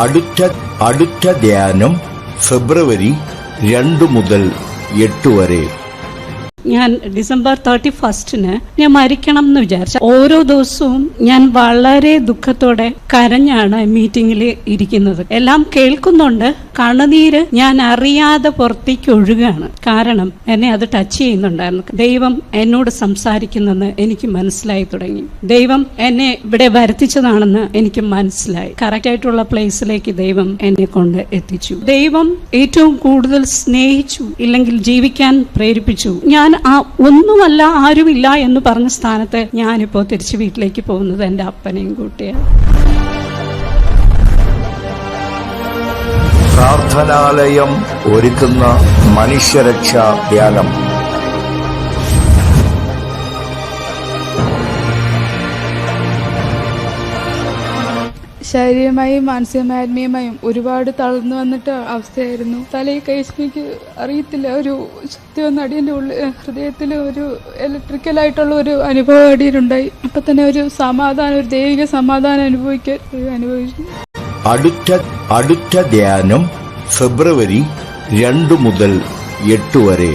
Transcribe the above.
അടുത്ത ധ്യാനം ഫെബ്രുവരി 2 മുതൽ 8 വരെ. ഞാൻ ഡിസംബർ 31 ഞാൻ മരിക്കണം എന്ന് വിചാരിച്ച ഓരോ ദിവസവും ഞാൻ വളരെ ദുഃഖത്തോടെ കരഞ്ഞാണ് മീറ്റിംഗിൽ ഇരിക്കുന്നത്. എല്ലാം കേൾക്കുന്നുണ്ട്, കണ്ണുനീര് ഞാൻ അറിയാതെ പുറത്തേക്ക് ഒഴുകാണ്. കാരണം എന്നെ അത് ടച്ച് ചെയ്യുന്നുണ്ടായിരുന്നു. ദൈവം എന്നോട് സംസാരിക്കുന്നെന്ന് എനിക്ക് മനസ്സിലായി തുടങ്ങി. ദൈവം എന്നെ ഇവിടെ വരുത്തിച്ചതാണെന്ന് എനിക്ക് മനസ്സിലായി. കറക്റ്റായിട്ടുള്ള പ്ലേസിലേക്ക് ദൈവം എന്നെ കൊണ്ട് എത്തിച്ചു. ദൈവം ഏറ്റവും കൂടുതൽ സ്നേഹിച്ചു, ഇല്ലെങ്കിൽ ജീവിക്കാൻ പ്രേരിപ്പിച്ചു. ഞാൻ ഒന്നുമല്ല, ആരുമില്ല എന്ന് പറഞ്ഞ സ്ഥാനത്ത് ഞാനിപ്പോ തിരിച്ചു വീട്ടിലേക്ക് പോകുന്നത് എന്റെ അപ്പനെയും കൂട്ടിയാണ്. പ്രാർത്ഥനാലയം ഒരുക്കുന്ന മനുഷ്യരക്ഷാ ധ്യാനം. ശാരീരികമായും മാനസികമായും ആത്മീയമായും ഒരുപാട് തളർന്നു വന്നിട്ട് അവസ്ഥയായിരുന്നു. തലയിൽ കൈസ്മിക്ക് അറിയത്തില്ല, ഒരു ശക്തി വന്ന അടിയന്റെ ഹൃദയത്തിൽ ഒരു ഇലക്ട്രിക്കലായിട്ടുള്ള ഒരു അനുഭവം അടിയിലുണ്ടായി. അപ്പൊ തന്നെ ഒരു സമാധാനം, ഒരു ദൈവിക സമാധാനം അനുഭവിച്ചു. അടുത്ത ധ്യാനം ഫെബ്രുവരി 2 മുതൽ 8 വരെ.